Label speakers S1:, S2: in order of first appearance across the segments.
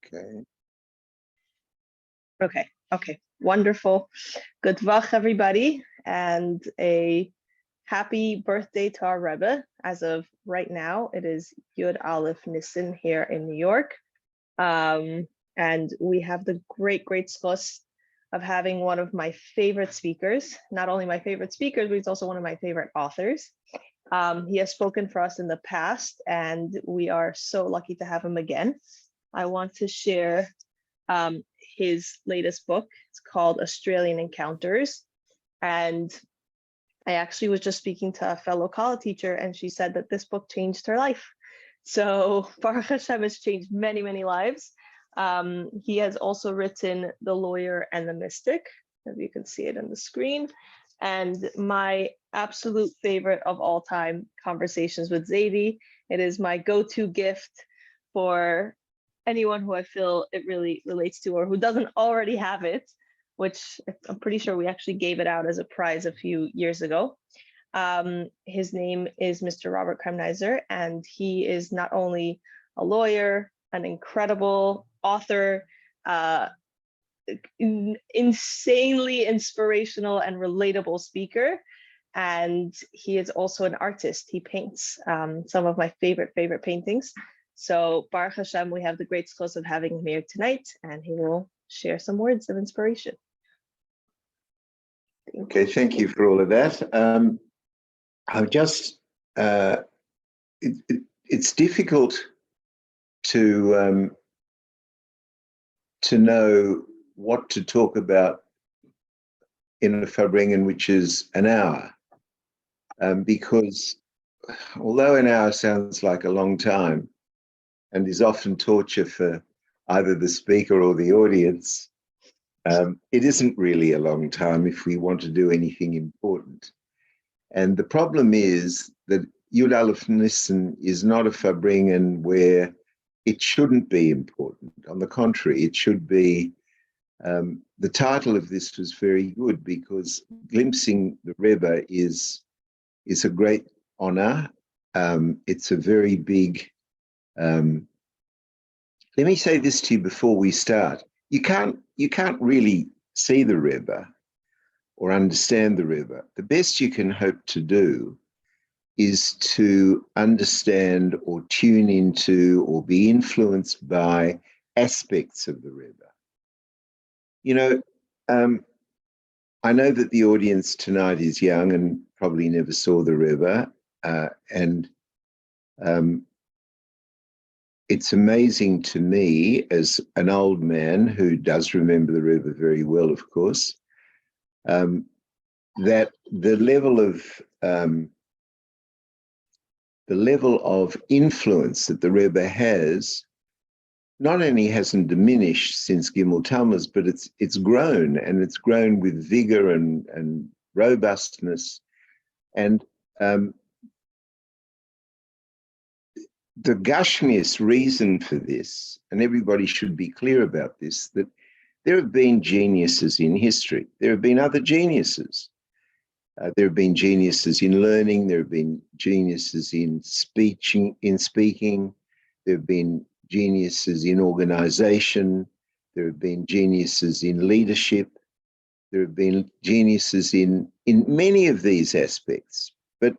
S1: Okay.
S2: Okay, wonderful. Good Vach, everybody, and a happy birthday to our Rebbe. As of right now, it is Yud Aleph Nissan here in New York. And we have the great zchus of having one of my favorite speakers, not only my favorite speakers, but he's also one of my favorite authors. He has spoken for us in the past, and we are so lucky to have him again. I want to share his latest book. It's called Australian Encounters. And I actually was just speaking to a fellow college teacher, and she said that this book changed her life. So Baruch Hashem has changed many lives. He has also written The Lawyer and the Mystic, as you can see it on the screen. And my absolute favorite of all time, Conversations with Zadie. It is my go-to gift for anyone who I feel it really relates to or who doesn't already have it, which I'm pretty sure we actually gave it out as a prize a few years ago. His name is Mr. Robert Kremnizer, and he is not only a lawyer, an incredible author, insanely inspirational and relatable speaker, and he is also an artist. He paints some of my favorite paintings. So Baruch Hashem, we have the great zchus of having him here tonight, and he will share some words of inspiration.
S1: Okay, thank you for all of that. I've just, it's difficult to know what to talk about in a Farbrengen, which is an hour, because although an hour sounds like a long time and is often torture for either the speaker or the audience, it isn't really a long time if we want to do anything important. And the problem is that Yud Aleph Nissan is not a Farbrengen where it shouldn't be important. On the contrary, it should be. The title of this was very good because glimpsing the Rebbe is a great honor. It's a very big. Let me say this to you before we start. You can't really see the Rebbe or understand the Rebbe. The best you can hope to do is to understand or tune into or be influenced by aspects of the Rebbe. You know, I know that the audience tonight is young and probably never saw the Rebbe, and it's amazing to me as an old man who does remember the Rebbe very well, of course, that the level of influence that the Rebbe has not only hasn't diminished since Gimel Tammuz, but it's grown, and it's grown with vigor and robustness. And the Gashmius reason for this, and everybody should be clear about this, that there have been geniuses in history. There have been other geniuses. There have been geniuses in learning. There have been geniuses in speaking. There have been geniuses in organization. There have been geniuses in leadership. There have been geniuses in many of these aspects. But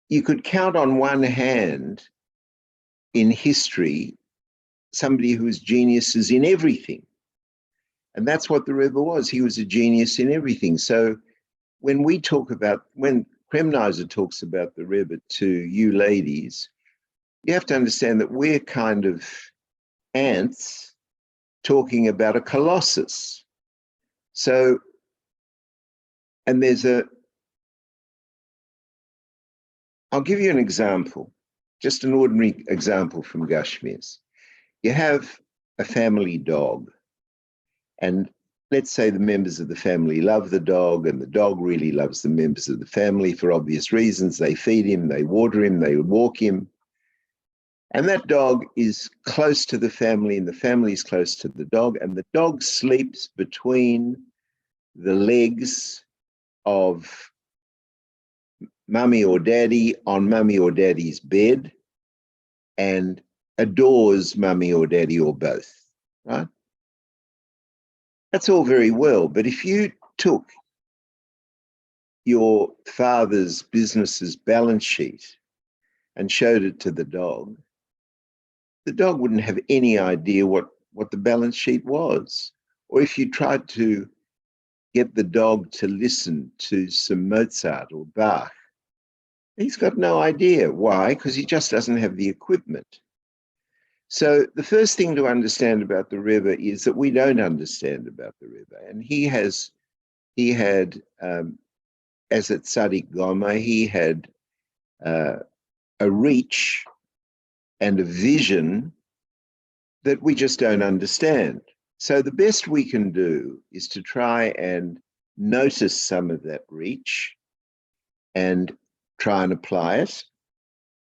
S1: you could count on one hand in history somebody who was geniuses in everything. And that's what the Rebbe was. He was a genius in everything. So when Kremnizer talks about the Rebbe to you ladies, you have to understand that we're kind of ants talking about a colossus. So, and I'll give you an example, just an ordinary example from Gashmias. You have a family dog, and let's say the members of the family love the dog, and the dog really loves the members of the family for obvious reasons. They feed him, they water him, they walk him. And that dog is close to the family, and the family is close to the dog, and the dog sleeps between the legs of mummy or daddy on mummy or daddy's bed, and adores mummy or daddy or both, right? That's all very well, but if you took your father's business's balance sheet and showed it to the dog wouldn't have any idea what the balance sheet was. Or if you tried to get the dog to listen to some Mozart or Bach, he's got no idea. Why? Because he just doesn't have the equipment. So the first thing to understand about the Rebbe is that we don't understand about the Rebbe. And he had, as at Tzadik Gomer, he had a reach and a vision that we just don't understand. So the best we can do is to try and notice some of that reach and try and apply it.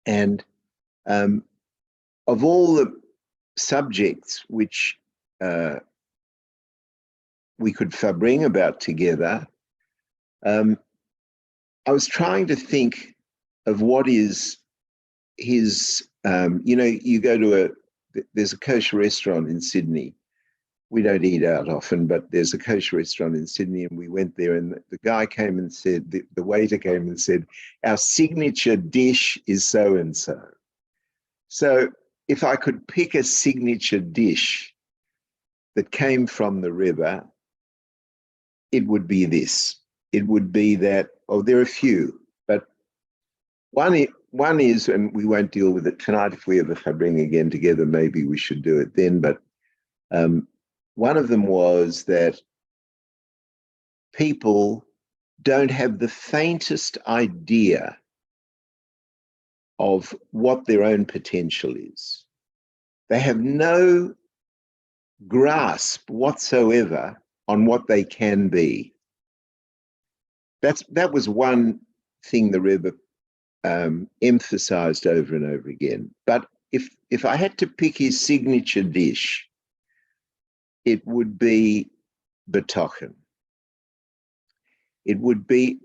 S1: And of all the subjects which we could bring about together, I was trying to think of what is his, you go to there's a kosher restaurant in Sydney. We don't eat out often, but there's a kosher restaurant in Sydney, and we went there, and the guy came and said, the waiter came and said, our signature dish is so-and-so. So if I could pick a signature dish that came from the Rebbe, it would be this. It would be that, there are a few, but one is, and we won't deal with it tonight. If we ever bring again together, maybe we should do it then, but one of them was that people don't have the faintest idea of what their own potential is. They have no grasp whatsoever on what they can be. That was one thing the Rebbe emphasized over and over again. But if I had to pick his signature dish, it would be betochen. It would be,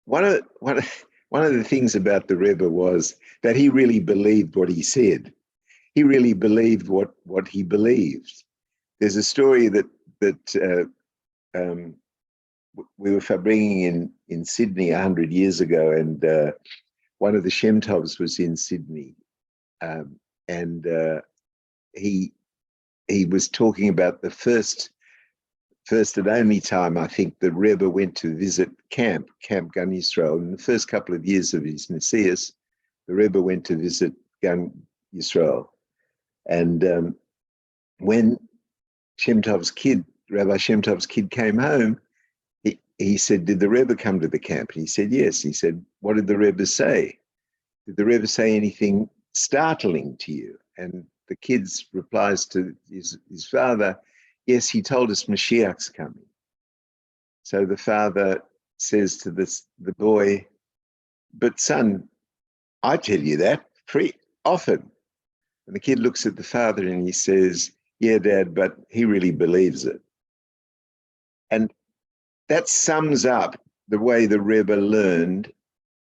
S1: one of the things about the Rebbe was that he really believed what he said. He really believed what he believed. There's a story that we were bringing in Sydney 100 years ago, and one of the Shem Tovs was in Sydney, and he was talking about the first and only time, I think, the Rebbe went to visit Camp Gan Yisrael. In the first couple of years of his Messias, the Rebbe went to visit Gan Yisrael. And when Rabbi Shem Tov's kid came home, he said, did the Rebbe come to the camp? And he said, yes. He said, what did the Rebbe say? Did the Rebbe say anything startling to you? And the kid's replies to his father, yes, he told us Mashiach's coming. So the father says to the boy, but son, I tell you that pretty often. And the kid looks at the father and he says, yeah, Dad, but he really believes it. And that sums up the way the Rebbe learned.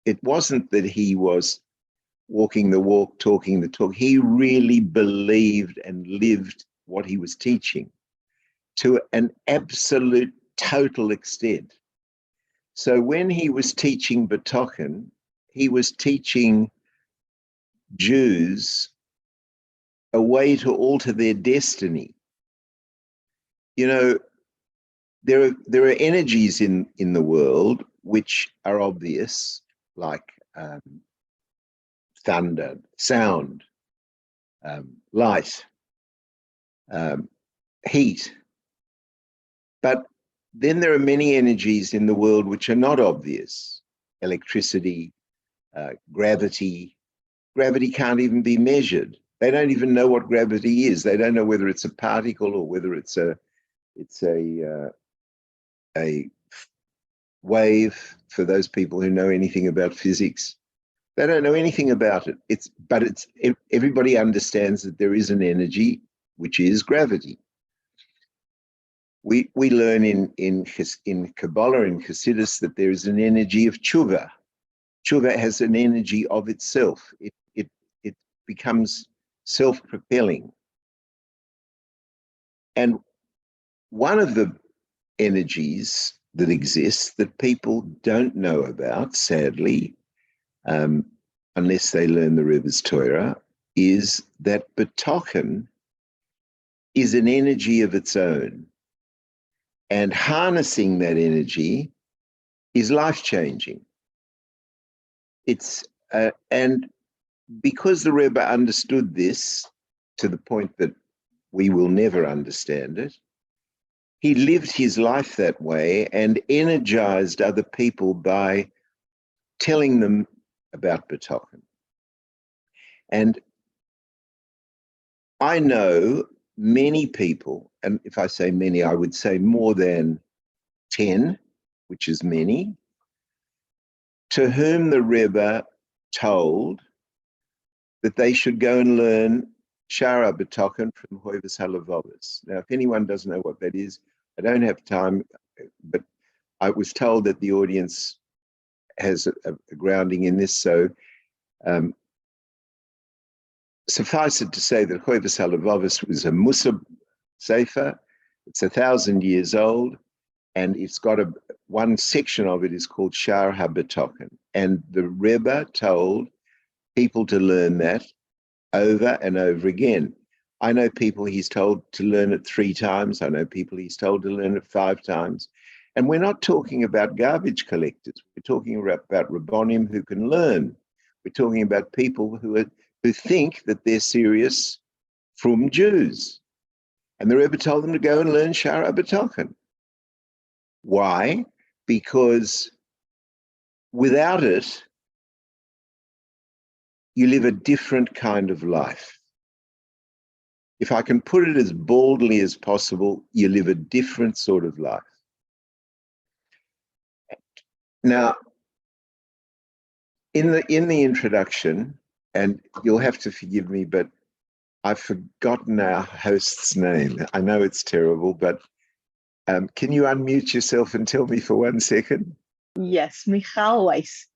S1: It wasn't that he was walking the walk, talking the talk. He really believed and lived what he was teaching to an absolute total extent. So when he was teaching betochen, he was teaching Jews a way to alter their destiny. There are energies in the world which are obvious, like thunder, sound, light, heat. But then there are many energies in the world which are not obvious. Electricity, gravity. Gravity can't even be measured. They don't even know what gravity is. They don't know whether it's a particle or whether it's a wave, for those people who know anything about physics. They don't know anything about it. But everybody understands that there is an energy which is gravity. We learn in Kabbalah, in Chassidus, that there is an energy of tshuva. Tshuva has an energy of itself. becomes self-propelling. And one of the energies that exists that people don't know about, sadly, unless they learn the Rebbe's Torah, is that betochen is an energy of its own. And harnessing that energy is life-changing. And because the Rebbe understood this to the point that we will never understand it, he lived his life that way and energized other people by telling them about betochen. And I know many people, and if I say many, I would say more than 10, which is many, to whom the Rebbe told that they should go and learn Shara betochen from Hoivas Halavovas. Now, if anyone doesn't know what that is, I don't have time, but I was told that the audience has a grounding in this, so suffice it to say that Hoivas Halavovas was a Musa Sefer. It's 1,000 years old, and it's got one section of it is called Shar HaBetochen. And the Rebbe told people to learn that over and over again. I know people he's told to learn it 3 times. I know people he's told to learn it 5 times. And we're not talking about garbage collectors. We're talking about Rabbonim who can learn. We're talking about people who think that they're serious from Jews. And the Rebbe told them to go and learn Shara B'tochen. Why? Because without it, you live a different kind of life. If I can put it as boldly as possible, you live a different sort of life. Now, in the introduction, and you'll have to forgive me, but I've forgotten our host's name. I know it's terrible, but can you unmute yourself and tell me for 1 second?
S2: Yes, Michal Weiss.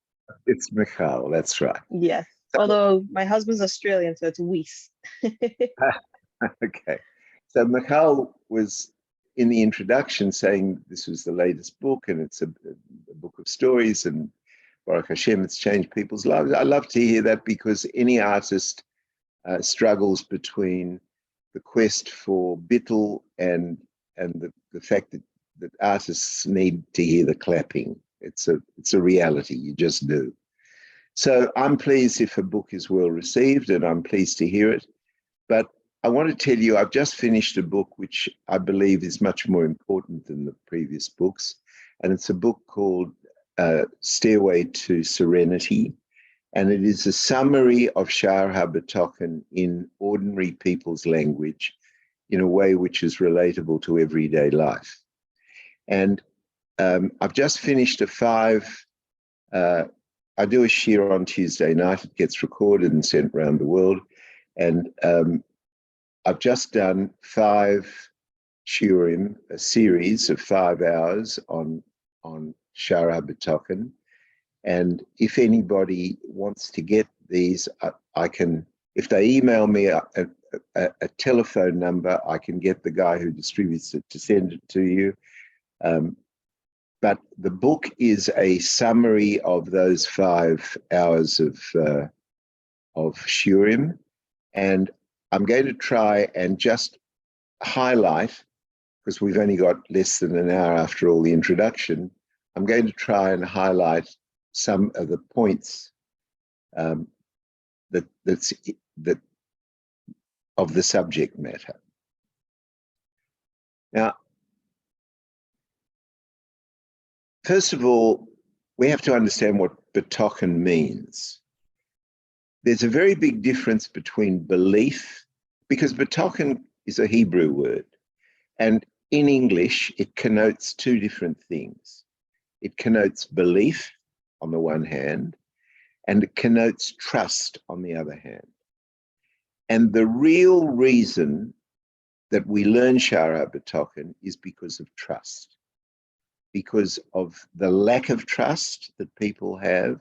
S1: It's Michal, that's right.
S2: Yes, although my husband's Australian, so it's Weiss.
S1: Okay. So Michal was in the introduction saying this was the latest book and it's a book of stories and Baruch Hashem, it's changed people's lives. I love to hear that because any artist struggles between the quest for bittul and the fact that artists need to hear the clapping. It's a reality, you just do. So I'm pleased if a book is well received and I'm pleased to hear it. But I want to tell you, I've just finished a book which I believe is much more important than the previous books. And it's a book called Stairway to Serenity. And it is a summary of Shar HaBetochen in ordinary people's language in a way which is relatable to everyday life. And I've just finished I do a shir on Tuesday night. It gets recorded and sent around the world. And I've just done 5 shiurim, a series of 5 hours on Shar HaBetochen. And if anybody wants to get these, I can, if they email me a telephone number, I can get the guy who distributes it to send it to you. But the book is a summary of those 5 hours of shiurim. And I'm going to try and just highlight, because we've only got less than an hour after all the introduction, I'm going to try and highlight some of the points that of the subject matter. Now, first of all, we have to understand what betochen means. There's a very big difference between belief, because betochen is a Hebrew word, and in English, it connotes 2 different things. It connotes belief on the one hand, and it connotes trust on the other hand. And the real reason that we learn Shara B'tochen is because of trust, because of the lack of trust that people have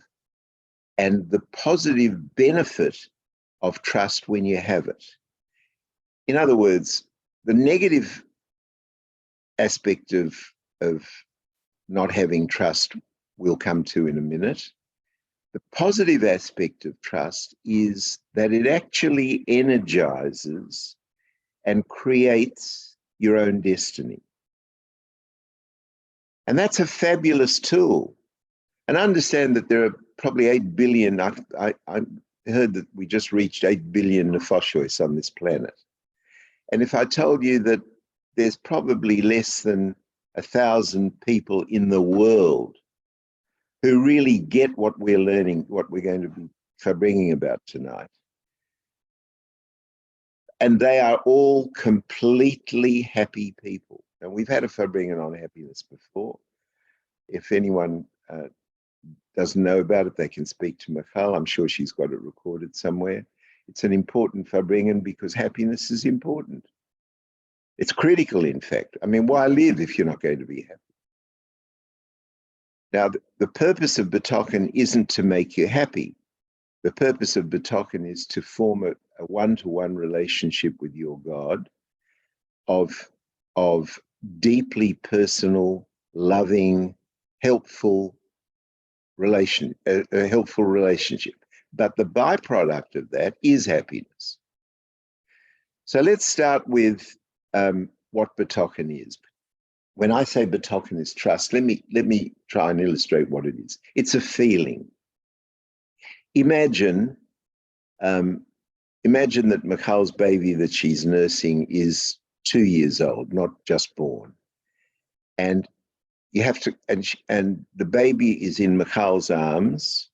S1: and the positive benefit of trust when you have it. In other words, the negative aspect of not having trust we'll come to in a minute. The positive aspect of trust is that it actually energizes and creates your own destiny. And that's a fabulous tool. And understand that there are probably 8 billion, I heard that we just reached 8 billion nefashos on this planet. And if I told you that there's probably less than 1,000 people in the world who really get what we're learning, what we're going to be bringing about tonight, and they are all completely happy people. And we've had a Fabringen on happiness before. If anyone doesn't know about it, they can speak to Michal. I'm sure she's got it recorded somewhere. It's an important Fabringen because happiness is important. It's critical, in fact. I mean, why live if you're not going to be happy? Now, the purpose of Betochen isn't to make you happy. The purpose of Betochen is to form a one-to-one relationship with your God of deeply personal, loving, helpful a helpful relationship. But the byproduct of that is happiness. So let's start with what Betochen is. When I say Betochen is trust, let me try and illustrate what it is. It's a feeling. Imagine that Michal's baby that she's nursing is 2 years old, not just born, and you have to, and the baby is in Michal's arms,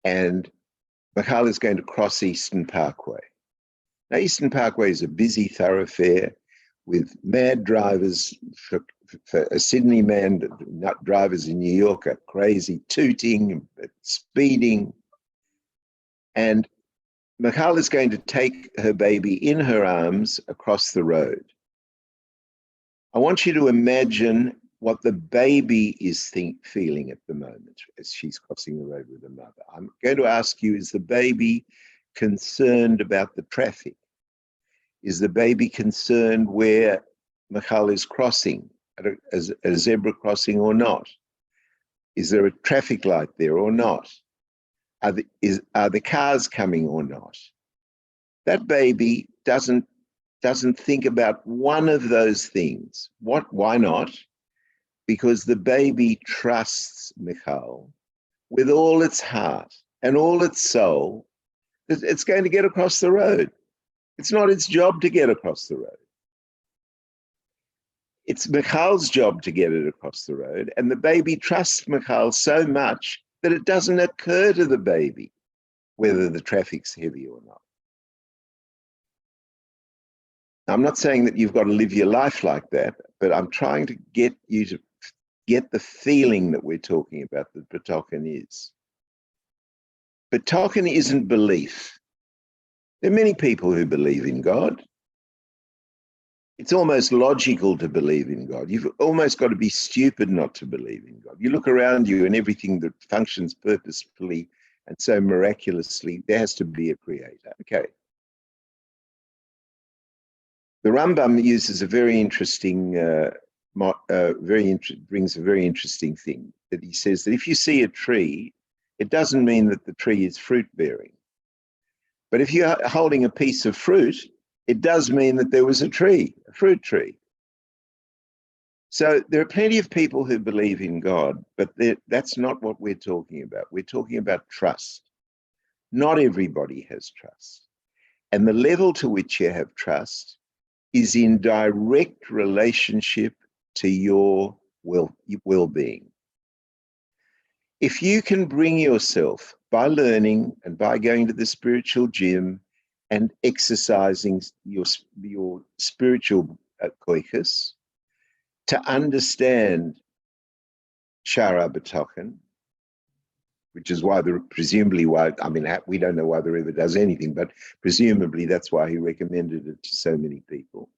S1: and Michal is going to cross Eastern Parkway. Now, Eastern Parkway is a busy thoroughfare with mad drivers. For a Sydney man, drivers in New York are crazy, tooting, speeding. And Michal is going to take her baby in her arms across the road. I want you to imagine what the baby is feeling at the moment as she's crossing the road with her mother. I'm going to ask you, is the baby concerned about the traffic? Is the baby concerned where Michal is crossing, at a zebra crossing or not? Is there a traffic light there or not? Are the cars coming or not? That baby doesn't think about one of those things. Why not? Because the baby trusts Michal with all its heart and all its soul that it's going to get across the road. It's not its job to get across the road. It's Michal's job to get it across the road, and the baby trusts Michal so much that it doesn't occur to the baby whether the traffic's heavy or not. Now, I'm not saying that you've got to live your life like that, but I'm trying to get you to get the feeling that we're talking about that Betochen is. Betochen isn't belief. There are many people who believe in God. It's almost logical to believe in God. You've almost got to be stupid not to believe in God. You look around you and everything that functions purposefully and so miraculously, there has to be a creator. Okay. The Rambam uses a very interesting, brings a very interesting thing, that he says that if you see a tree, it doesn't mean that the tree is fruit bearing. But if you're holding a piece of fruit, it does mean that there was a tree, a fruit tree. So there are plenty of people who believe in God, but that's not what we're talking about. We're talking about trust. Not everybody has trust. And the level to which you have trust is in direct relationship to your well-being. If you can bring yourself, by learning and by going to the spiritual gym and exercising your spiritual koiches, to understand Shara Betochen, which is presumably why, I mean, we don't know why the Rebbe does anything, but presumably that's why he recommended it to so many people.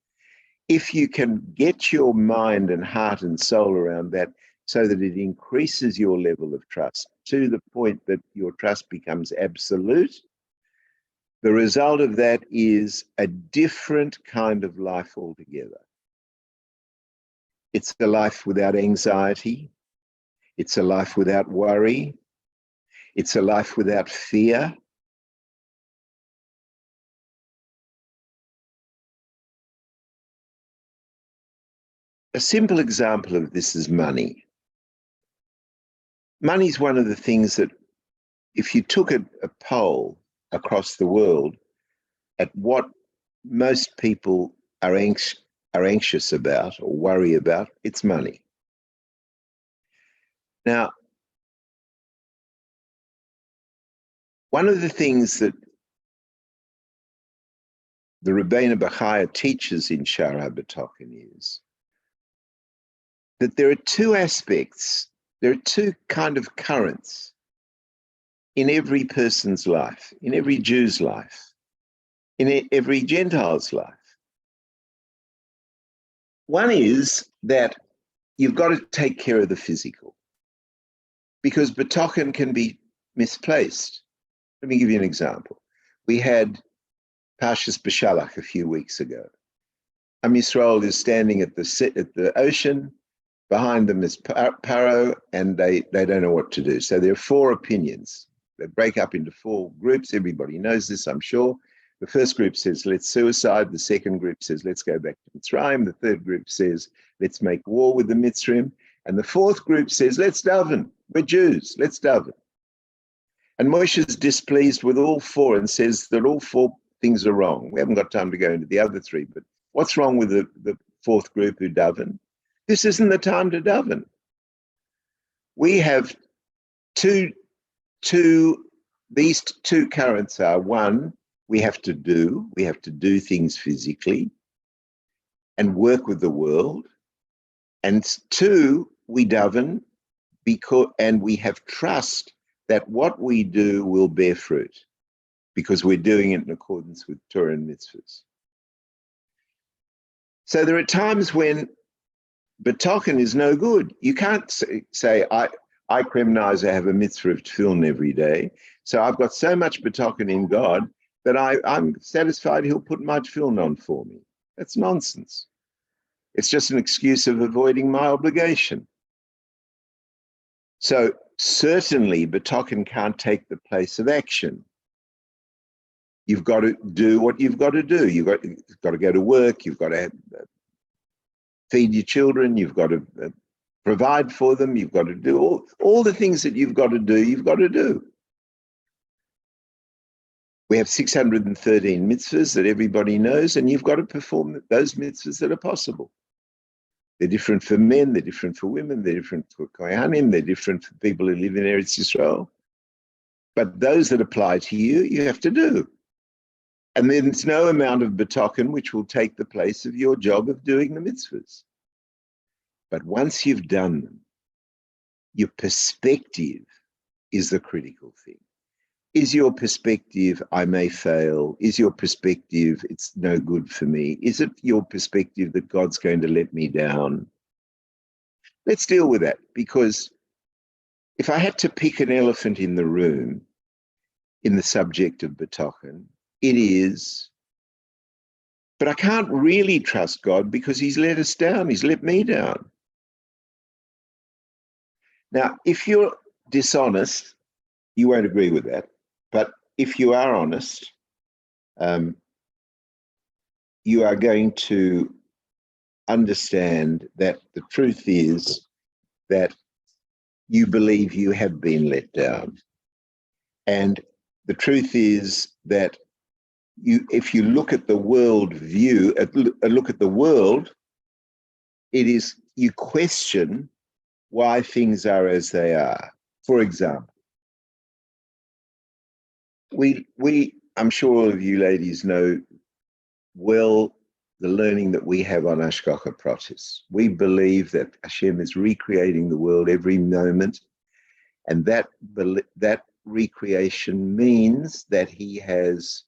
S1: If you can get your mind and heart and soul around that so that it increases your level of trust to the point that your trust becomes absolute, the result of that is a different kind of life altogether. It's a life without anxiety. It's a life without worry. It's a life without fear. A simple example of this is money. Money is one of the things that, if you took a poll across the world at what most people are anxious about or worry about, it's money. Now, one of the things that the Rebbe Bachaya teaches in Shar HaBetochen is that there are two aspects, there are two kind of currents in every person's life, in every Jew's life, in every Gentile's life. One is that you've got to take care of the physical, because Betochen can be misplaced. Let me give you an example. We had Parshas B'Shalach a few weeks ago. Am Yisrael is standing at the ocean. Behind them is Paro, and they don't know what to do. So there are four opinions. They break up into four groups. Everybody knows this, I'm sure. The first group says, let's suicide. The second group says, let's go back to Mitzrayim. The third group says, let's make war with the Mitzrayim. And the fourth group says, let's daven. We're Jews. Let's daven. And Moshe is displeased with all four and says that all four things are wrong. We haven't got time to go into the other three, but what's wrong with the fourth group who daven? This isn't the time to daven. We have these two currents are: one, we have to do things physically and work with the world. And two, we daven and we have trust that what we do will bear fruit because we're doing it in accordance with Torah and mitzvahs. So there are times when Betochen is no good. You can't say, I Kremnizer have a mitzvah of tefillin every day, so I've got so much Betochen in God that I'm satisfied he'll put my tefillin on for me. That's nonsense. It's just an excuse of avoiding my obligation. So certainly Betochen can't take the place of action. You've got to do what you've got to do. You've got to go to work. You've got to feed your children. You've got to provide for them. You've got to do all the things that you've got to do, you've got to do. We have 613 mitzvahs that everybody knows, and you've got to perform those mitzvahs that are possible. They're different for men, they're different for women, they're different for Kohanim, they're different for people who live in Eretz Yisrael. But those that apply to you, you have to do. And there's no amount of Betochen which will take the place of your job of doing the mitzvahs. But once you've done them, your perspective is the critical thing. Is your perspective, I may fail? Is your perspective, it's no good for me? Is it your perspective that God's going to let me down? Let's deal with that, because if I had to pick an elephant in the room in the subject of Betochen, it is, but I can't really trust God because he's let us down, he's let me down. Now, if you're dishonest, you won't agree with that. But if you are honest, you are going to understand that the truth is that you believe you have been let down. And the truth is that if you look at the world view, look at the world, it is, you question why things are as they are. For example, I'm sure all of you ladies know well the learning that we have on Hashgacha Pratis. We believe that Hashem is recreating the world every moment, and that recreation means that he has,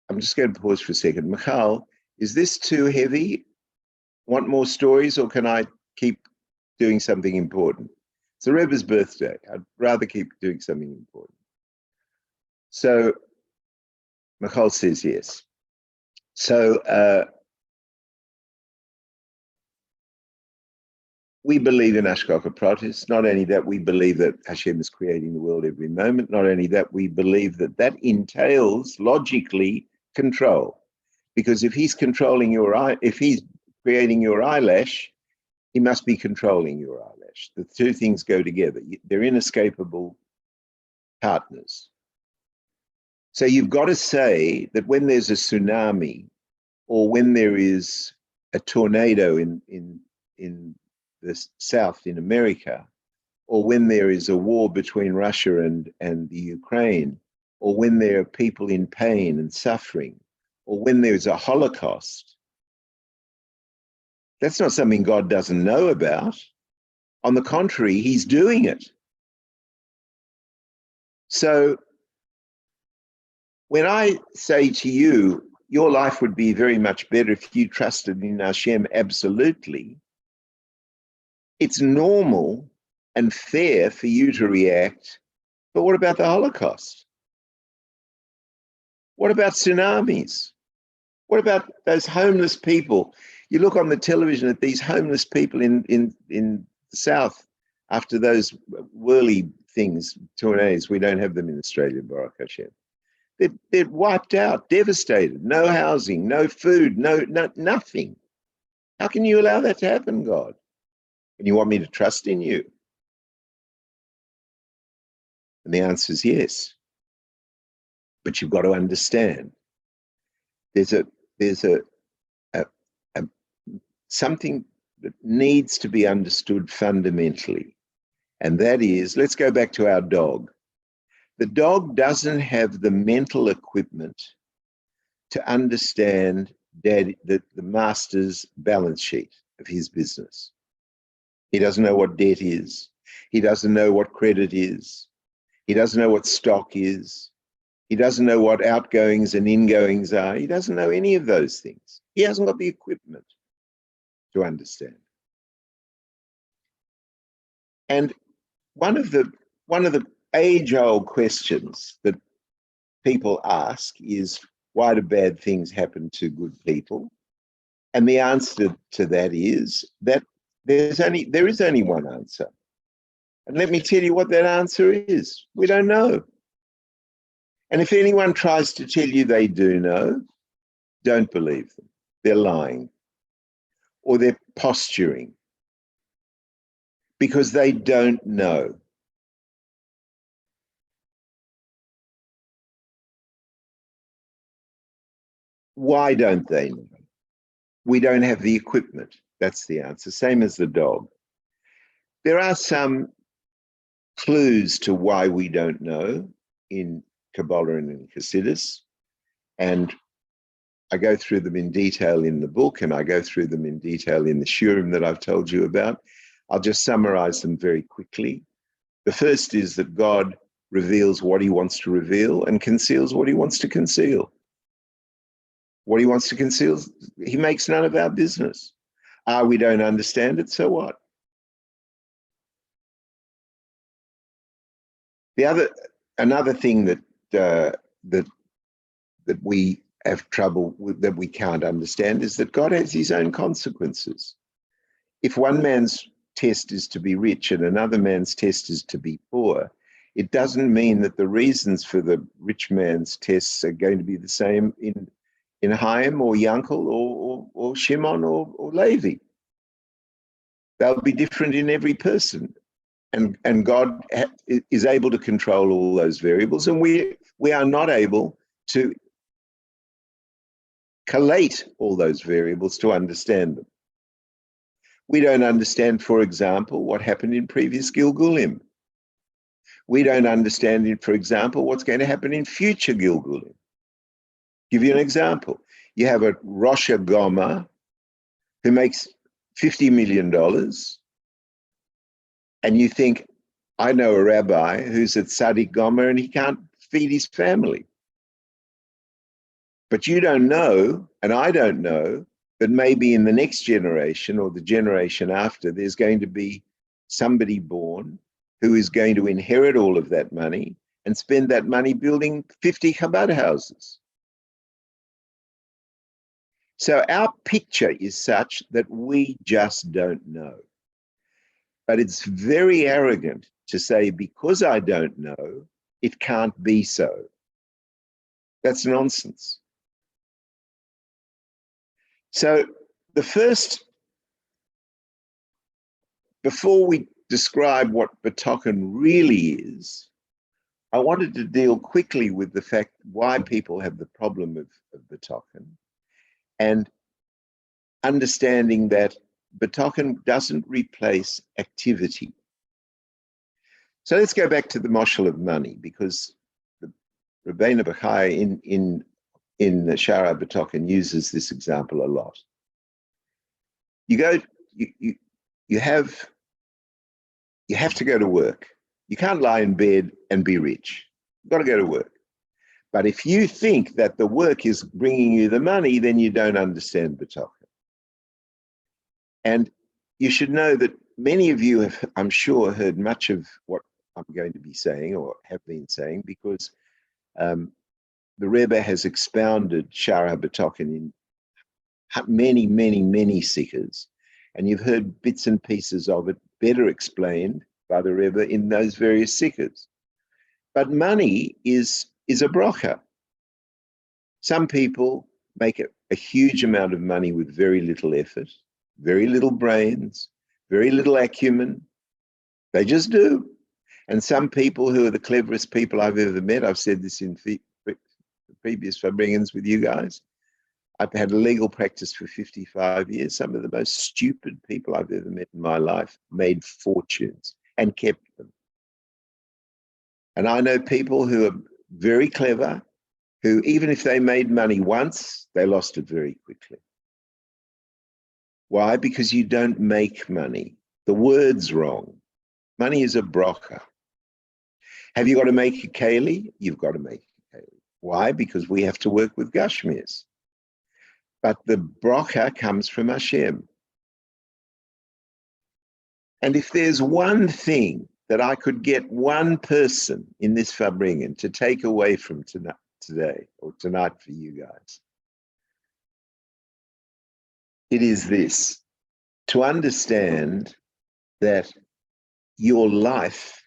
S1: I'm just going to pause for a second. Michal, is this too heavy? Want more stories, or can I keep doing something important? It's the Rebbe's birthday. I'd rather keep doing something important. So Michal says yes. So we believe in Ashkoka Pratis. Not only that, we believe that Hashem is creating the world every moment. Not only that, we believe that that entails logically control. Because if he's controlling your eye, if he's creating your eyelash, he must be controlling your eyelash. The two things go together. They're inescapable partners. So you've got to say that when there's a tsunami or when there is a tornado in the South in America, or when there is a war between Russia and the Ukraine, or when there are people in pain and suffering, or when there's a Holocaust, that's not something God doesn't know about. On the contrary, he's doing it. So when I say to you, your life would be very much better if you trusted in Hashem absolutely, it's normal and fair for you to react, but what about the Holocaust? What about tsunamis? What about those homeless people? You look on the television at these homeless people in the South after those whirly things, tornadoes. We don't have them in Australia, Baruch Hashem. They're wiped out, devastated, no housing, no food, nothing. How can you allow that to happen, God? And you want me to trust in you? And the answer is yes. But you've got to understand. There's something that needs to be understood fundamentally. And that is, let's go back to our dog. The dog doesn't have the mental equipment to understand the master's balance sheet of his business. He doesn't know what debt is. He doesn't know what credit is. He doesn't know what stock is. He doesn't know what outgoings and ingoings are. He doesn't know any of those things. He hasn't got the equipment to understand. And one of the age-old questions that people ask is, why do bad things happen to good people? And the answer to that is that there is only one answer. And let me tell you what that answer is. We don't know. And if anyone tries to tell you they do know, don't believe them. They're lying. Or they're posturing. Because they don't know. Why don't they know? We don't have the equipment. That's the answer. Same as the dog. There are some clues to why we don't know in Kabbalah and in Hasidus, and I go through them in detail in the book, and I go through them in detail in the shurim that I've told you about. I'll just summarize them very quickly. The first is that God reveals what he wants to reveal and conceals what he wants to conceal. What he wants to conceal, he makes none of our business. We don't understand it, so what? Another thing that we have trouble with, that we can't understand, is that God has his own consequences. If one man's test is to be rich and another man's test is to be poor, it doesn't mean that the reasons for the rich man's tests are going to be the same in Chaim or Yankel or Shimon or Levi. They'll be different in every person. And God is able to control all those variables, and we are not able to collate all those variables to understand them. We don't understand, for example, what happened in previous Gilgulim. We don't understand, for example, what's going to happen in future Gilgulim. Give you an example. You have a Rosh Gomer who makes $50 million, and you think, I know a rabbi who's at Tzaddik Gomer and he can't feed his family. But you don't know, and I don't know, that maybe in the next generation or the generation after, there's going to be somebody born who is going to inherit all of that money and spend that money building 50 Chabad houses. So our picture is such that we just don't know. But it's very arrogant to say, because I don't know, it can't be so. That's nonsense. So the first, before we describe what Batochen really is, I wanted to deal quickly with the fact why people have the problem of Batochen, and understanding that Batochen doesn't replace activity. So let's go back to the moshel of money, because the Rebbe Bachai in the Shara Batochen uses this example a lot. You have to go to work. You can't lie in bed and be rich. You've got to go to work. But if you think that the work is bringing you the money, then you don't understand Batochen. And you should know that many of you have, I'm sure, heard much of what I'm going to be saying or have been saying, because the Rebbe has expounded Shara Batochen in many, many, many sikhs. And you've heard bits and pieces of it better explained by the Rebbe in those various sikhs. But money is a bracha. Some people make a huge amount of money with very little effort, very little brains, very little acumen. They just do. And some people who are the cleverest people I've ever met, I've said this in previous Fabringans with you guys, I've had a legal practice for 55 years. Some of the most stupid people I've ever met in my life made fortunes and kept them. And I know people who are very clever, who even if they made money once, they lost it very quickly. Why? Because you don't make money. The word's wrong. Money is a bracha. Have you got to make a keli? You've got to make a keli. Why? Because we have to work with gashmias. But the bracha comes from Hashem. And if there's one thing that I could get one person in this Fabringen to take away from today or tonight for you guys, it is this: to understand that your life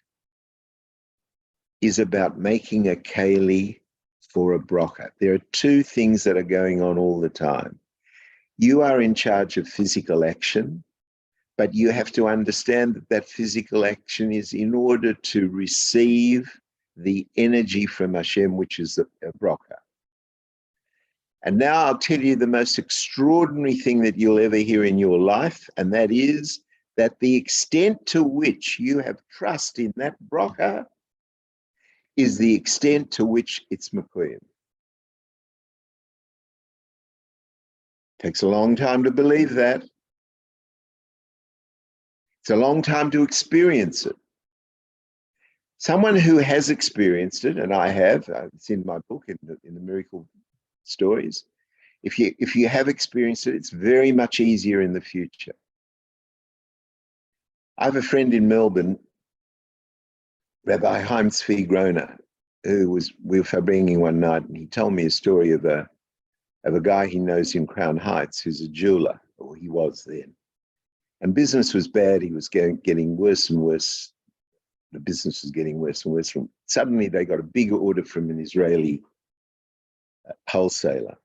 S1: is about making a keli for a bracha. There are two things that are going on all the time. You are in charge of physical action, but you have to understand that that physical action is in order to receive the energy from Hashem, which is a bracha. And now I'll tell you the most extraordinary thing that you'll ever hear in your life, and that is that the extent to which you have trust in that bracha is the extent to which it's Mekuyim. Takes a long time to believe that. It's a long time to experience it. Someone who has experienced it, and I have, it's in my book, in the Miracle Stories. If you have experienced it, it's very much easier in the future. I have a friend in Melbourne, Rabbi Chaim Tzvi Groner, we were Fabringing one night, and he told me a story of a guy he knows in Crown Heights who's a jeweler, or he was then. And business was bad. He was getting worse and worse. The business was getting worse and worse. Suddenly they got a big order from an Israeli wholesaler.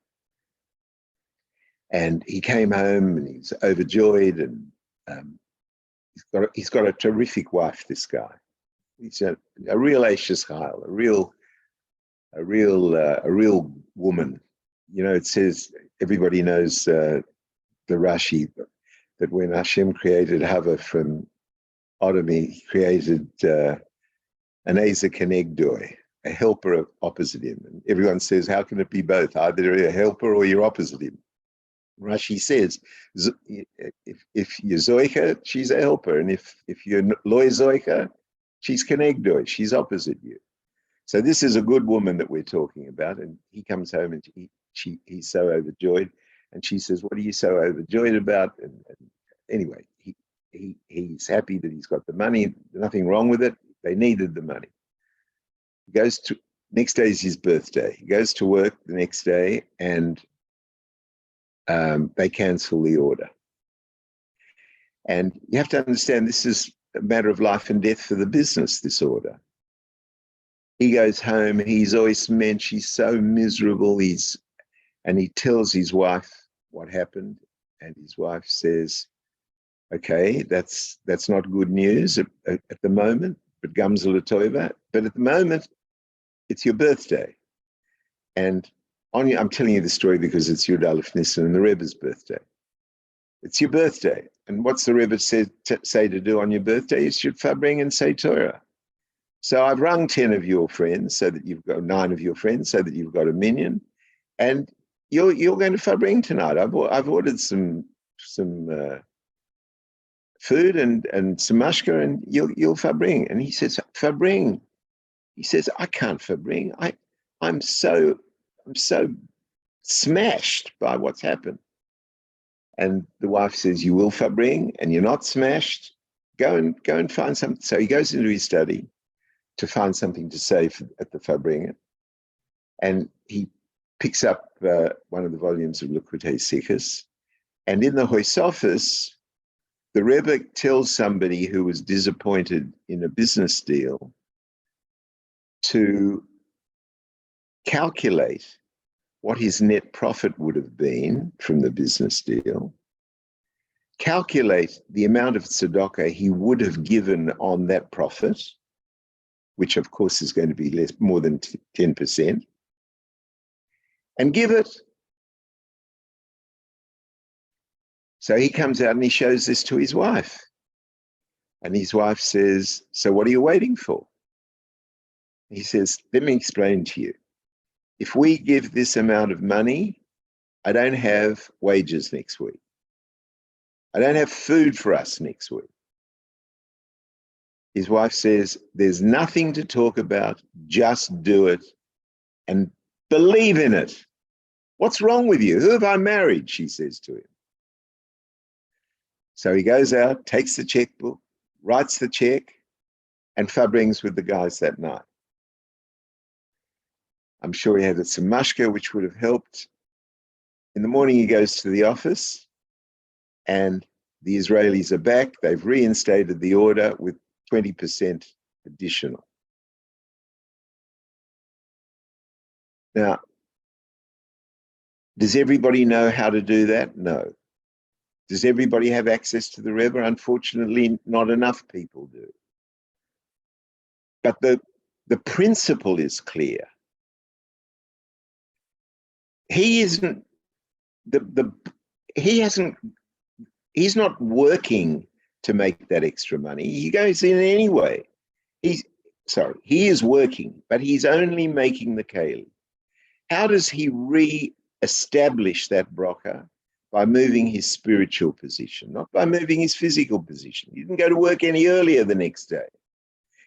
S1: And he came home and he's overjoyed, and he's got a terrific wife, this guy. He's a real Ashes Chayil, a real woman. You know, it says, everybody knows the Rashi, that when Hashem created Hava from Adam, he created an Ezer Kenegdoi, a helper opposite him. And everyone says, how can it be both? Either a helper or you're opposite him. Rashi says, if you're Zoicha, she's a helper. And if you're Loi Zoicha, she's Kenegdoi, she's opposite you. So this is a good woman that we're talking about. And he comes home and he's so overjoyed. And she says, what are you so overjoyed about? And anyway, he's happy that he's got the money. Nothing wrong with it. They needed the money. Next day is his birthday. He goes to work the next day, and they cancel the order. And you have to understand this is a matter of life and death for the business, this order. He goes home, he's always mentioned, she's so miserable, and he tells his wife what happened, and his wife says, okay, that's not good news at the moment, but Gamzela Toiva, but at the moment, it's your birthday. And I'm telling you the story because it's Yud Aleph Nissan and the Rebbe's birthday. It's your birthday. And what's the Rebbe say to do on your birthday? You should fabring and say Torah. So I've rung 10 of your friends so that you've got 9 of your friends so that you've got a minyan. And you're going to fabring tonight. I've ordered some food and some mashka, and you'll fabring. And he says, fabring. He says, I can't fabring. I'm so smashed by what's happened. And the wife says, you will fabring, and you're not smashed. Go and find something. So he goes into his study to find something to say at the fabring, and he picks up one of the volumes of Likkutei Sichos, and in the Hoisofis, the Rebbe tells somebody who was disappointed in a business deal to calculate what his net profit would have been from the business deal, calculate the amount of tzedakah he would have given on that profit, which of course is going to be more than 10%, and give it. So he comes out and he shows this to his wife. And his wife says, so what are you waiting for? He says, let me explain to you. If we give this amount of money, I don't have wages next week. I don't have food for us next week. His wife says, there's nothing to talk about, just do it and believe in it. What's wrong with you? Who have I married? She says to him. So he goes out, takes the checkbook, writes the check, and fabrings with the guys that night. I'm sure he had some mashka, which would have helped. In the morning, he goes to the office, and the Israelis are back. They've reinstated the order with 20% additional. Now, does everybody know how to do that? No. Does everybody have access to the Rebbe? Unfortunately, not enough people do. But the principle is clear. He's not working to make that extra money. He goes in anyway. He is working, but he's only making the keli. How does he re-establish that bracha? By moving his spiritual position, not by moving his physical position. He didn't go to work any earlier the next day.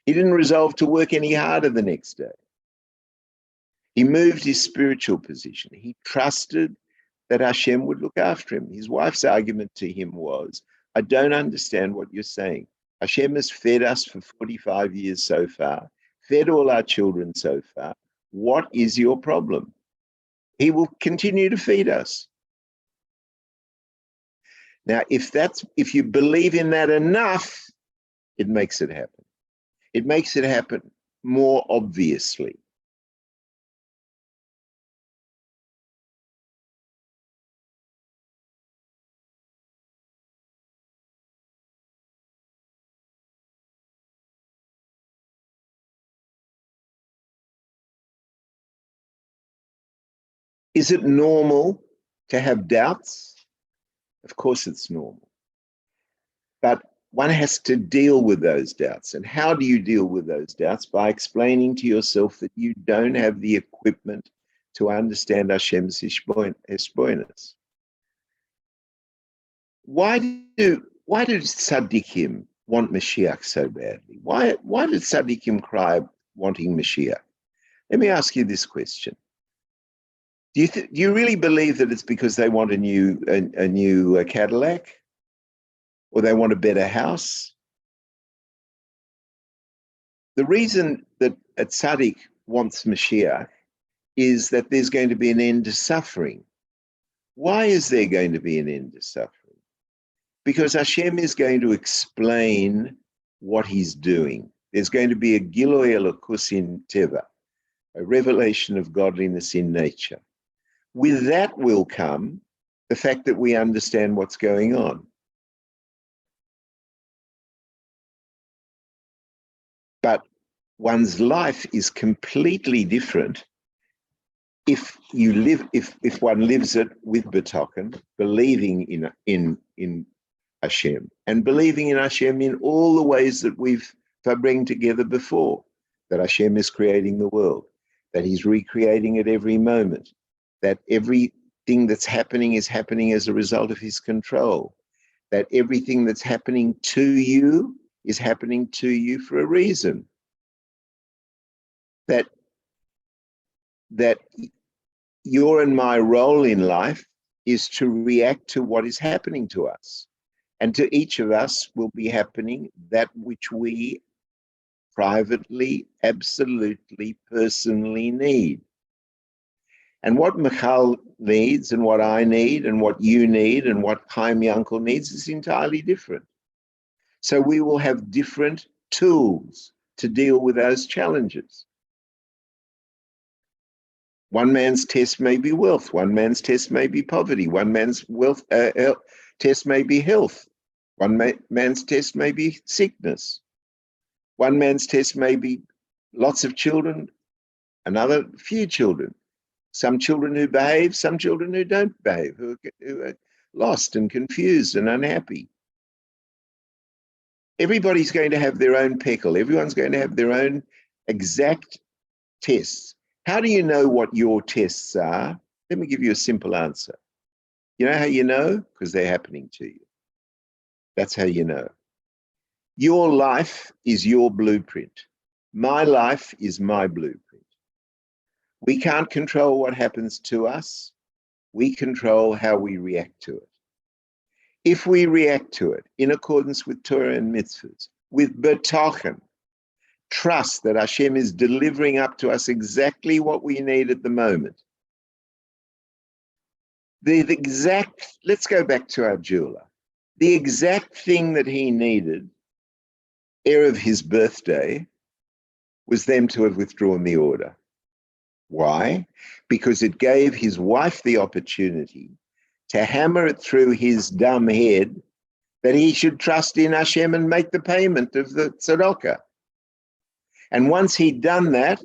S1: He didn't resolve to work any harder the next day. He moved his spiritual position. He trusted that Hashem would look after him. His wife's argument to him was, I don't understand what you're saying. Hashem has fed us for 45 years so far, fed all our children so far. What is your problem? He will continue to feed us. Now, if you believe in that enough, it makes it happen. It makes it happen more obviously. Is it normal to have doubts? Of course it's normal. But one has to deal with those doubts. And how do you deal with those doubts? By explaining to yourself that you don't have the equipment to understand Hashem's Hishboinus. Why do tzaddikim want Mashiach so badly? Why did tzaddikim cry wanting Mashiach? Let me ask you this question. Do you really believe that it's because they want a new Cadillac, or they want a better house? The reason that a tzaddik wants Mashiach is that there's going to be an end to suffering. Why is there going to be an end to suffering? Because Hashem is going to explain what he's doing. There's going to be a Giloi Elokus in Teva, a revelation of godliness in nature. With that will come the fact that we understand what's going on. But one's life is completely different if one lives it with betochen, believing in Hashem, and believing in Hashem in all the ways that we've bring together before, that Hashem is creating the world, that he's recreating it every moment, that everything that's happening is happening as a result of his control, that everything that's happening to you is happening to you for a reason, that your and my role in life is to react to what is happening to us. And to each of us will be happening that which we privately, absolutely, personally need. And what Michal needs and what I need and what you need and what Chaim Yankel needs is entirely different. So we will have different tools to deal with those challenges. One man's test may be wealth, one man's test may be poverty, one man's test may be health, one man's test may be sickness, one man's test may be lots of children, another few children, some children who behave, some children who don't behave, who are lost and confused and unhappy. Everybody's going to have their own peckle. Everyone's going to have their own exact tests. How do you know what your tests are? Let me give you a simple answer. You know how you know? Because they're happening to you. That's how you know. Your life is your blueprint. My life is my blueprint. We can't control what happens to us. We control how we react to it. If we react to it in accordance with Torah and mitzvahs, with betochen, trust that Hashem is delivering up to us exactly what we need at the moment. Let's go back to our jeweler. The exact thing that he needed, erev his birthday, was them to have withdrawn the order. Why? Because it gave his wife the opportunity to hammer it through his dumb head that he should trust in Hashem and make the payment of the tzedakah. And once he'd done that,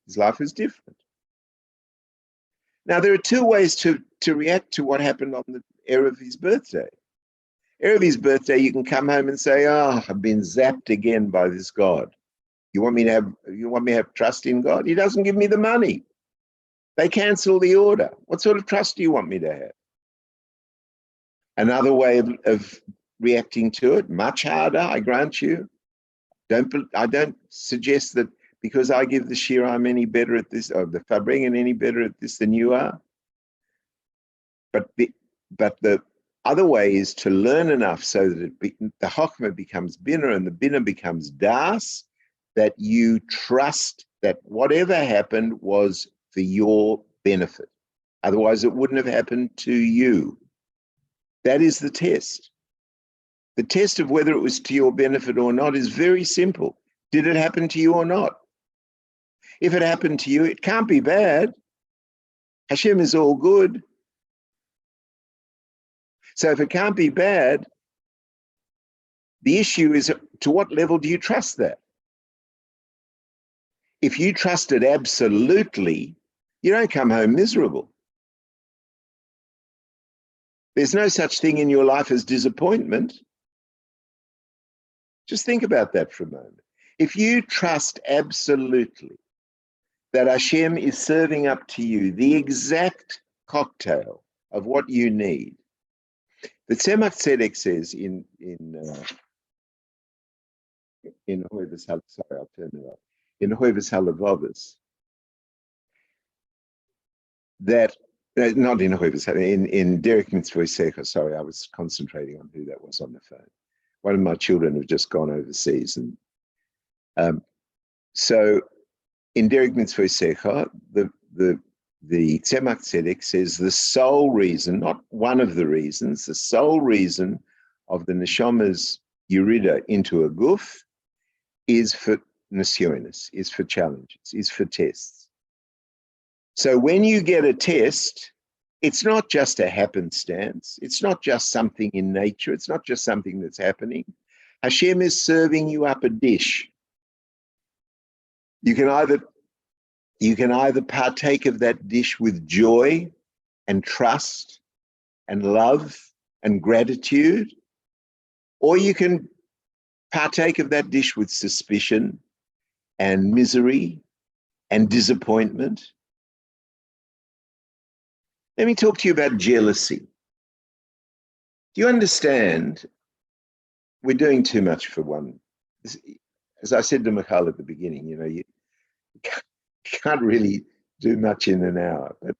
S1: his life was different. Now, there are two ways to react to what happened on the erev of his birthday. Erev of his birthday, you can come home and say, I've been zapped again by this God. You want me to have trust in God? He doesn't give me the money. They cancel the order. What sort of trust do you want me to have? Another way of reacting to it, much harder, I grant you. I don't suggest that because I give the shir, I'm any better at this, or the farbrengen any better at this than you are. But the other way is to learn enough so that the chokhmah becomes bina and the bina becomes das, that you trust that whatever happened was for your benefit. Otherwise, it wouldn't have happened to you. That is the test. The test of whether it was to your benefit or not is very simple. Did it happen to you or not? If it happened to you, it can't be bad. Hashem is all good. So if it can't be bad, the issue is to what level do you trust that? If you trust it absolutely, you don't come home miserable. There's no such thing in your life as disappointment. Just think about that for a moment. If you trust absolutely that Hashem is serving up to you the exact cocktail of what you need, the Tzemach Tzedek says in Hoivas Halavavos, that not in Hoivas, in Derek Mitzvah Secha, sorry, I was concentrating on who that was on the phone. One of my children have just gone overseas. And so in Derek Mitzvah Secha, the the Tzemach Tzedek says the sole reason, not one of the reasons, the sole reason of the neshama's yurida into a guf is for nisyonis, is for challenges, is for tests. So when you get a test, it's not just a happenstance. It's not just something in nature. It's not just something that's happening. Hashem is serving you up a dish. You can either partake of that dish with joy and trust and love and gratitude, or you can partake of that dish with suspicion and misery and disappointment. Let me talk to you about jealousy. Do you understand? We're doing too much for one. As I said to Michal at the beginning, you can't really do much in an hour. But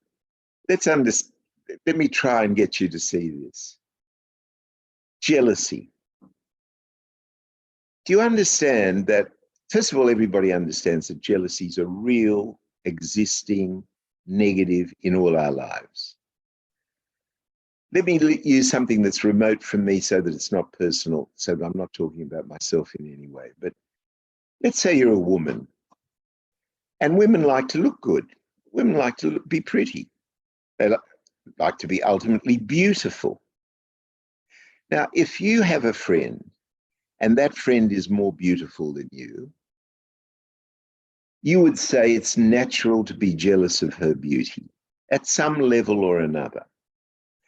S1: let me try and get you to see this. Jealousy. Do you understand that, first of all, everybody understands that jealousy is a real, existing negative in all our lives. Let me use something that's remote from me so that it's not personal, so that I'm not talking about myself in any way. But let's say you're a woman, and women like to look good. Women like to be pretty. They like to be ultimately beautiful. Now, if you have a friend, and that friend is more beautiful than you would say it's natural to be jealous of her beauty at some level or another.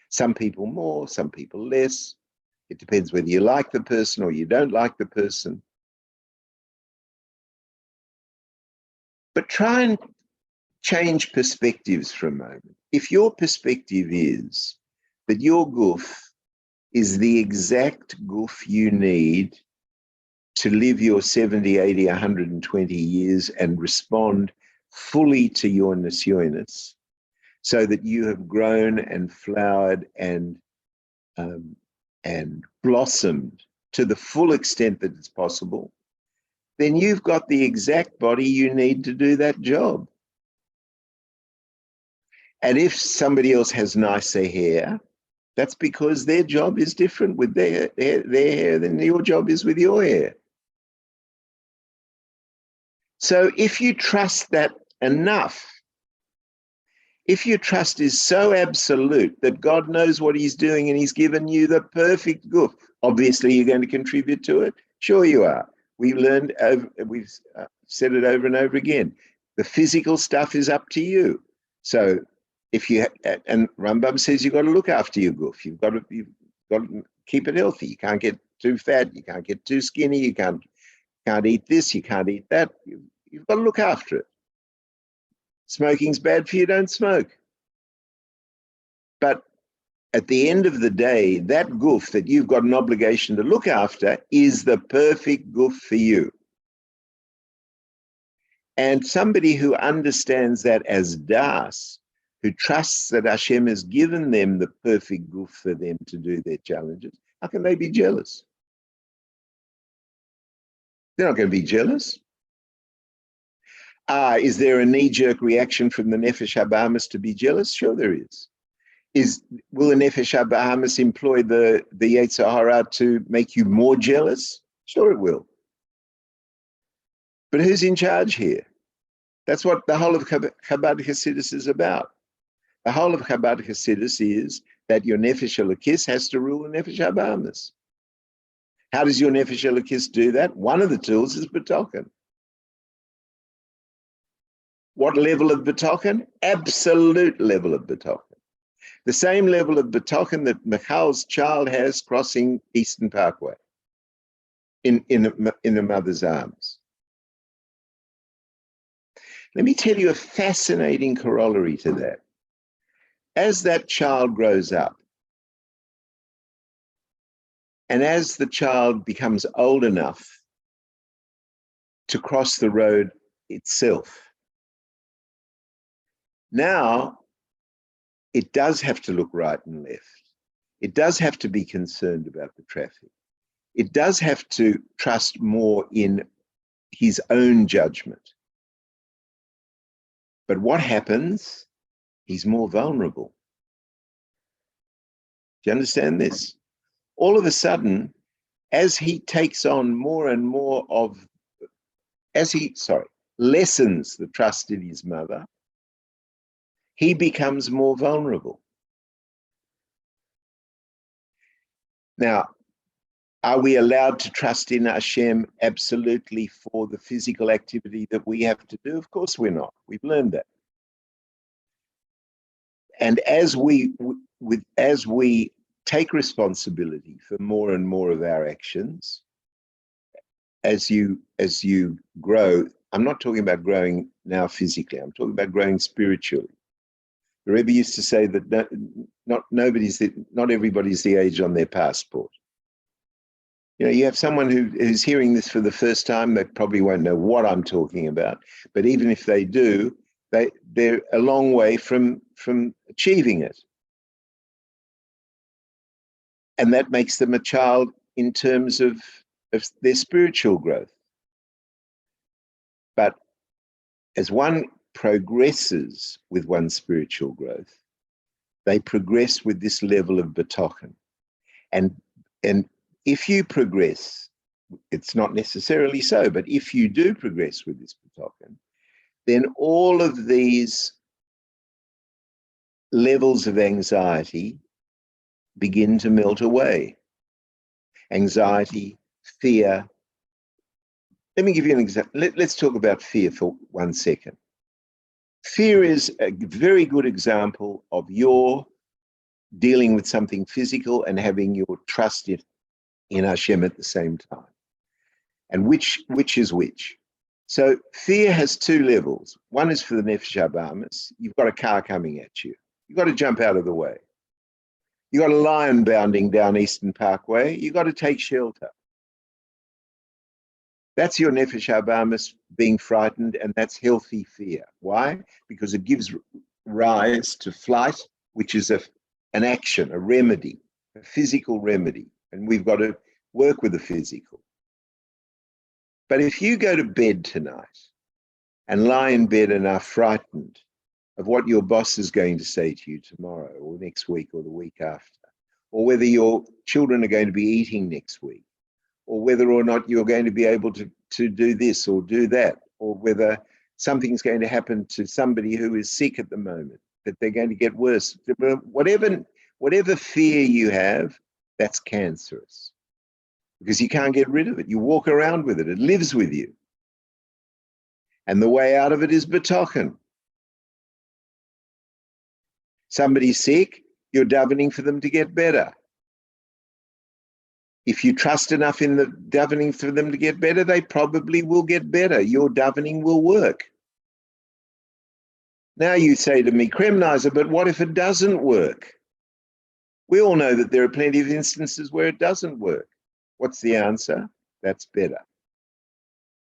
S1: Some people more, some people less. It depends whether you like the person or you don't like the person. But try and change perspectives for a moment. If your perspective is that your guf is the exact guf you need to live your 70, 80, 120 years and respond fully to your nisyonis, so that you have grown and flowered and blossomed to the full extent that it's possible, then you've got the exact body you need to do that job. And if somebody else has nicer hair, that's because their job is different with their hair than your job is with your hair. So if you trust that enough, if your trust is so absolute that God knows what he's doing and he's given you the perfect guf, obviously you're going to contribute to it. Sure you are. We've said it over and over again. The physical stuff is up to you. So and Rambam says you've got to look after your guf. You've got to keep it healthy. You can't get too fat. You can't get too skinny. You can't eat this. You can't eat that. You've got to look after it. Smoking's bad for you, don't smoke. But at the end of the day, that guf that you've got an obligation to look after is the perfect guf for you. And somebody who understands that as das, who trusts that Hashem has given them the perfect guf for them to do their challenges, how can they be jealous? They're not going to be jealous. Is there a knee-jerk reaction from the Nefesh HaBahamis to be jealous? Sure there is. Will the Nefesh HaBahamis employ the Yetzer Hara to make you more jealous? Sure it will. But who's in charge here? That's what the whole of Chabad Hasidus is about. The whole of Chabad Hasidus is that your Nefesh Elokis has to rule the Nefesh HaBahamis. How does your Nefesh Elokis do that? One of the tools is B'tochen. What level of B'tochen? Absolute level of B'tochen. The same level of B'tochen that Michal's child has crossing Eastern Parkway in the mother's arms. Let me tell you a fascinating corollary to that. As that child grows up, and as the child becomes old enough to cross the road itself, now it does have to look right and left. It does have to be concerned about the traffic. It does have to trust more in his own judgment. But what happens? he's more vulnerable. Do you understand this? All of a sudden, as he takes on more and more of, lessens the trust in his mother, he becomes more vulnerable. Now, are we allowed to trust in Hashem absolutely for the physical activity that we have to do? Of course we're not. We've learned that. And as we take responsibility for more and more of our actions, as you grow, I'm not talking about growing now physically, I'm talking about growing spiritually. The Rebbe used to say that not everybody's the age on their passport. You know, you have someone who's hearing this for the first time, they probably won't know what I'm talking about, but even if they do, they're a long way from achieving it. And that makes them a child in terms of their spiritual growth. But as one progresses with one's spiritual growth, they progress with this level of betochen. And if you progress, it's not necessarily so, but if you do progress with this betochen, then all of these levels of anxiety begin to melt away. Anxiety, fear. Let me give you an example. Let's talk about fear for 1 second. Fear is a very good example of your dealing with something physical and having your trust in Hashem at the same time. And which is which? So fear has 2 levels. One is for the nefesh habahamis. You've got a car coming at you. You've got to jump out of the way. You've got a lion bounding down Eastern Parkway. You've got to take shelter. That's your nefesh habahamis being frightened, and that's healthy fear. Why? Because it gives rise to flight, which is an action, a remedy, a physical remedy. And we've got to work with the physical. But if you go to bed tonight and lie in bed and are frightened of what your boss is going to say to you tomorrow or next week or the week after, or whether your children are going to be eating next week, or whether or not you're going to be able to do this or do that, or whether something's going to happen to somebody who is sick at the moment, that they're going to get worse. Whatever fear you have, that's cancerous. Because you can't get rid of it. You walk around with it. It lives with you. And the way out of it is betochen. Somebody's sick, you're davening for them to get better. If you trust enough in the davening for them to get better, they probably will get better. Your davening will work. Now you say to me, Kremnizer, but what if it doesn't work? We all know that there are plenty of instances where it doesn't work. What's the answer? That's better.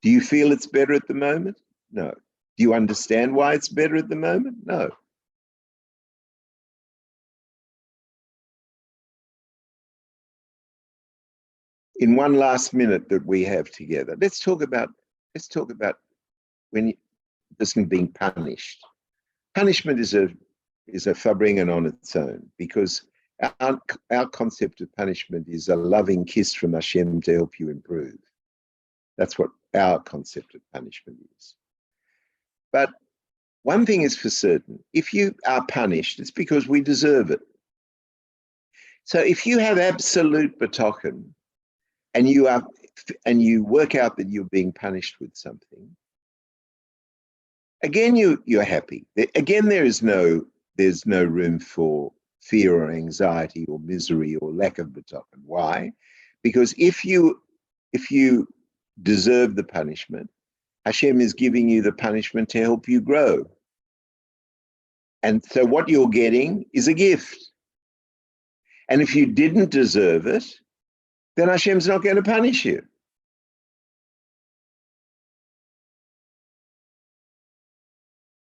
S1: Do you feel it's better at the moment? No. Do you understand why it's better at the moment? No. In one last minute that we have together, let's talk about when a person being punished. Punishment is a farbrengen on its own, because our concept of punishment is a loving kiss from Hashem to help you improve. That's what our concept of punishment is. But one thing is for certain, if you are punished, it's because we deserve it. So if you have absolute betochen and you work out that you're being punished with something, again you're happy. Again, there's no room for fear or anxiety or misery or lack of betochen. Why? Because if you deserve the punishment, Hashem is giving you the punishment to help you grow. And so what you're getting is a gift. And if you didn't deserve it, then Hashem's not going to punish you.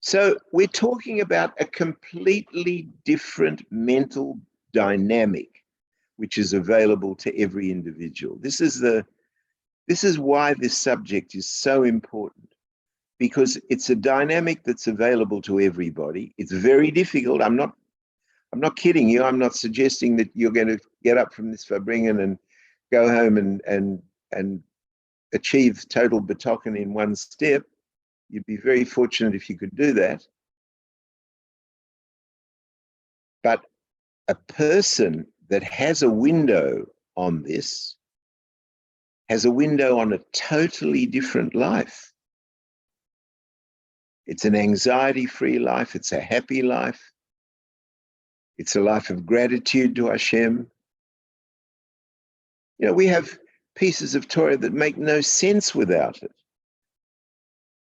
S1: So we're talking about a completely different mental dynamic which is available to every individual. This is why this subject is so important, because it's a dynamic that's available to everybody. It's very difficult. I'm not kidding you. I'm not suggesting that you're going to get up from this Farbrengen and go home and achieve total betoken in one step. You'd be very fortunate if you could do that. But a person that has a window on this has a window on a totally different life. It's an anxiety-free life. It's a happy life. It's a life of gratitude to Hashem. You know, we have pieces of Torah that make no sense without it.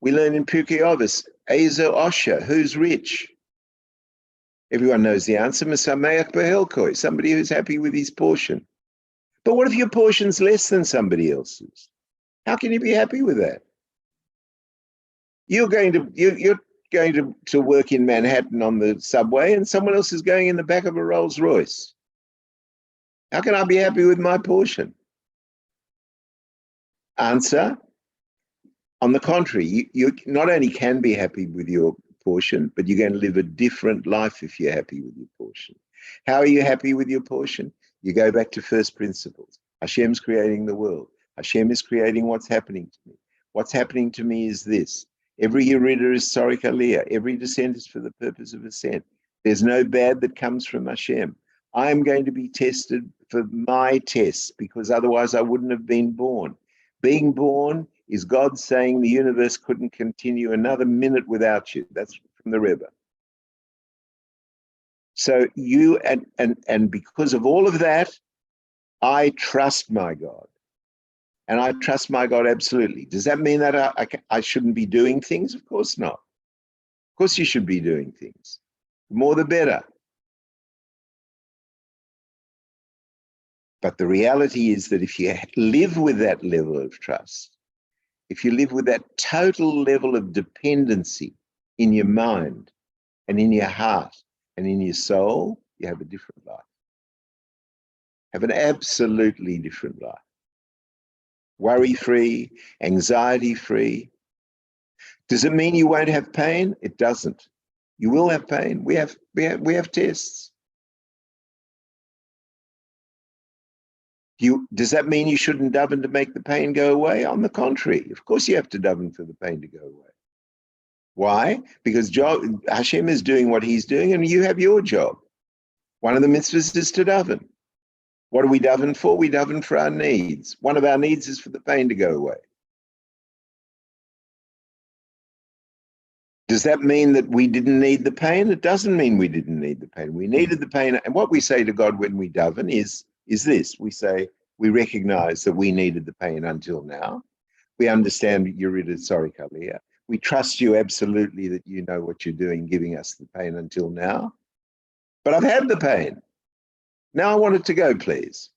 S1: We learn in Pirkei Avos, Ezo Osher, who's rich? Everyone knows the answer, Mesameach Behelkoi, somebody who's happy with his portion. But what if your portion's less than somebody else's? How can you be happy with that? You're going to work in Manhattan on the subway and someone else is going in the back of a Rolls Royce. How can I be happy with my portion? Answer, on the contrary, you not only can be happy with your portion, but you're going to live a different life if you're happy with your portion. How are you happy with your portion? You go back to first principles. Hashem's creating the world. Hashem is creating what's happening to me. What's happening to me is this. Every Yerida is Sorik Aliyah. Every descent is for the purpose of ascent. There's no bad that comes from Hashem. I'm going to be tested for my tests because otherwise I wouldn't have been born. Being born is God saying the universe couldn't continue another minute without you. That's from the Rebbe. So you, and because of all of that, I trust my God. And I trust my God absolutely. Does that mean that I shouldn't be doing things? Of course not. Of course you should be doing things. The more the better. But the reality is that if you live with that level of trust, if you live with that total level of dependency in your mind and in your heart and in your soul, you have a different life. Have an absolutely different life. Worry-free, anxiety-free. Does it mean you won't have pain? It doesn't. You will have pain. We have tests. Does that mean you shouldn't daven to make the pain go away? On the contrary, of course you have to daven for the pain to go away. Why? Because Hashem is doing what he's doing and you have your job. One of the mitzvahs is to daven. What do we daven for? We daven for our needs. One of our needs is for the pain to go away. Does that mean that we didn't need the pain? It doesn't mean we didn't need the pain. We needed the pain. And what we say to God when we daven is this. We say, we recognize that we needed the pain until now. We understand Yerida Sorik Aliyah. We trust you absolutely that you know what you're doing, giving us the pain until now. But I've had the pain. Now I want it to go, please.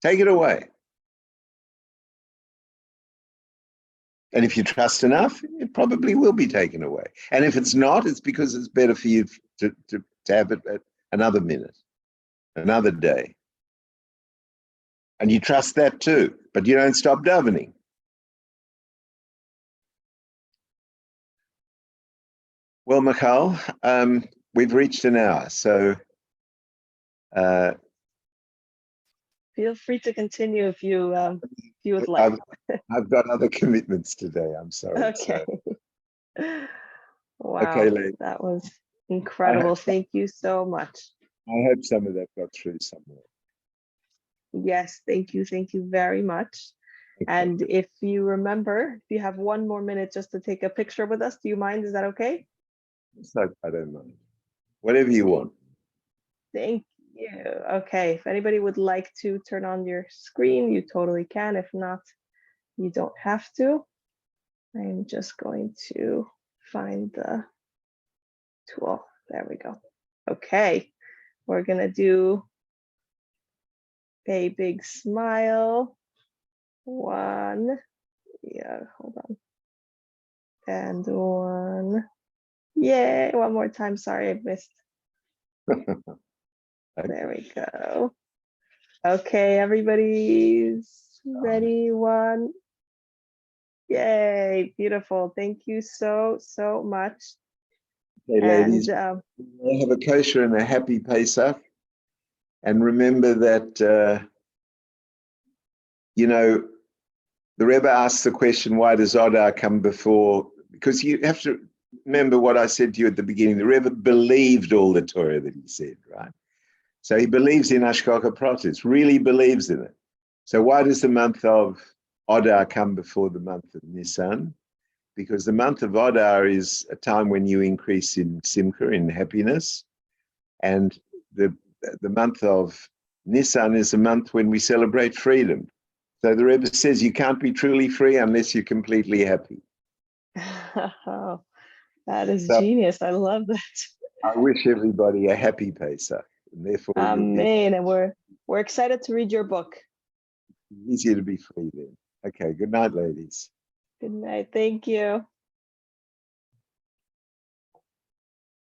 S1: Take it away. And if you trust enough, it probably will be taken away. And if it's not, it's because it's better for you to have it at another minute, another day. And you trust that too, but you don't stop davening. Well, Michal, we've reached an hour, so
S2: feel free to continue if you would like.
S1: I've got other commitments today. I'm sorry.
S2: Okay.
S1: So.
S2: Wow,
S1: okay, Lee.
S2: That was incredible. Thank you so much.
S1: I hope some of that got through somewhere.
S2: Yes, thank you very much. Okay. And if you remember, if you have one more minute just to take a picture with us, do you mind? Is that okay?
S1: So I don't mind. Whatever you want.
S2: Thank you. Okay, if anybody would like to turn on your screen, you totally can. If not, you don't have to. I'm just going to find the tool. There we go. Okay, we're gonna do a big smile. One, yeah, hold on. And one, yay, one more time. Sorry, I missed. There we go. Okay, everybody's ready. One, Yay, beautiful. Thank you so, so much.
S1: Okay,
S2: And
S1: ladies, have a kosher and a happy Pesach. And remember that, the Rebbe asked the question, why does Adar come before? Because you have to remember what I said to you at the beginning. The Rebbe believed all the Torah that he said, right? So he believes in Hashgacha Pratis, really believes in it. So why does the month of Adar come before the month of Nissan? Because the month of Adar is a time when you increase in simcha, in happiness. And the month of Nissan is a month when we celebrate freedom. So the Rebbe says you can't be truly free unless you're completely happy.
S2: oh, that is
S1: So
S2: genius. I love that.
S1: I wish everybody a happy Pesach, and therefore you'll be
S2: Amen. And we're excited to read your book.
S1: easier to be free then. Okay, good night, ladies.
S2: Good night. Thank you.